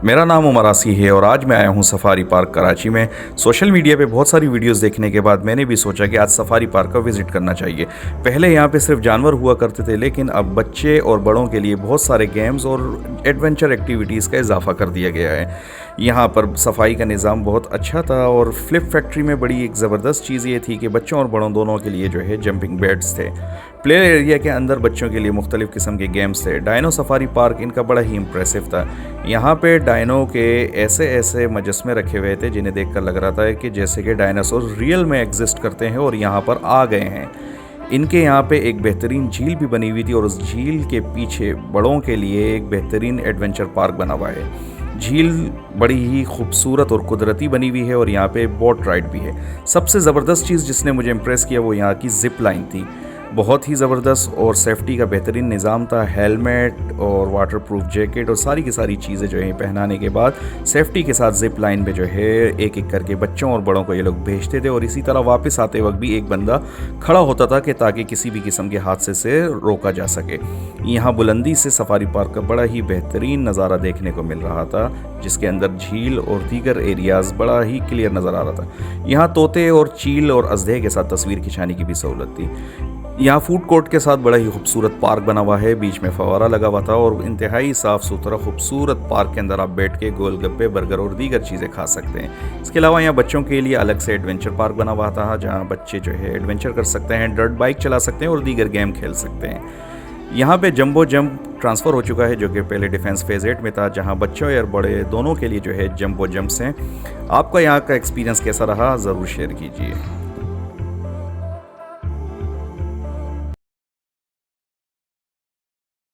मेरा नाम उमर आसी है और आज मैं आया हूँ सफारी पार्क कराची में। सोशल मीडिया पे बहुत सारी वीडियोस देखने के बाद मैंने भी सोचा कि आज सफारी पार्क का विज़िट करना चाहिए। पहले यहाँ पे सिर्फ जानवर हुआ करते थे, लेकिन अब बच्चे और बड़ों के लिए बहुत सारे गेम्स और एडवेंचर एक्टिविटीज़ का इजाफा कर दिया गया है। यहाँ पर सफाई का निज़ाम बहुत अच्छा था और फ्लिप फैक्ट्री में बड़ी एक ज़बरदस्त चीज़ ये थी कि बच्चों और बड़ों दोनों के लिए जो है जंपिंग बेड्स थे। प्ले एरिया के अंदर बच्चों के लिए मुख्तलिफ़ किस्म के गेम्स थे। डायनो सफारी पार्क इनका बड़ा ही इम्प्रेसिव था। यहाँ पे डायनो के ऐसे ऐसे मुजस्मे रखे हुए थे जिन्हें देखकर लग रहा था कि जैसे कि डायनासोर रियल में एग्जिस्ट करते हैं और यहाँ पर आ गए हैं। इनके यहाँ पे एक बेहतरीन झील भी बनी हुई थी और उस झील के पीछे बड़ों के लिए एक बेहतरीन एडवेंचर पार्क बना हुआ है। झील बड़ी ही खूबसूरत और कुदरती बनी हुई है और यहाँ पे बोट राइड भी है। सबसे ज़बरदस्त चीज़ जिसने मुझे इम्प्रेस किया वो यहाँ की ज़िप लाइन थी। बहुत ही ज़बरदस्त और सेफ्टी का बेहतरीन निज़ाम था। हेलमेट और वाटर प्रूफ जैकेट और सारी की सारी चीज़ें जो हैं पहनाने के बाद सेफ्टी के साथ ज़िप लाइन पे जो है एक एक करके बच्चों और बड़ों को ये लोग भेजते थे और इसी तरह वापस आते वक्त भी एक बंदा खड़ा होता था कि ताकि किसी भी किस्म के हादसे से रोका जा सके। यहाँ बुलंदी से सफारी पार्क का बड़ा ही बेहतरीन नज़ारा देखने को मिल रहा था, जिसके अंदर झील और दीगर एरियाज़ बड़ा ही क्लियर नज़र आ रहा था। यहाँ तोते और चील और अजदहे के साथ तस्वीर खिंचाने की भी सहूलत थी। यहाँ फूड कोर्ट के साथ बड़ा ही खूबसूरत पार्क बना हुआ है। बीच में फवारा लगा हुआ था और इंतहाई साफ़ सुथरा खूबसूरत पार्क के अंदर आप बैठ के गोलगप्पे, बर्गर और दीगर चीज़ें खा सकते हैं। इसके अलावा यहाँ बच्चों के लिए अलग से एडवेंचर पार्क बना हुआ था, जहाँ बच्चे जो है एडवेंचर कर सकते हैं, डर्ट बाइक चला सकते हैं और दीगर गेम खेल सकते हैं। यहाँ पे जंबो जंप ट्रांसफ़र हो चुका है, जो कि पहले डिफेंस फेज़ 8 में था, जहाँ बच्चों और बड़े दोनों के लिए जो है जंबो जंप्स हैं। आपका यहाँ का एक्सपीरियंस कैसा रहा ज़रूर शेयर कीजिए।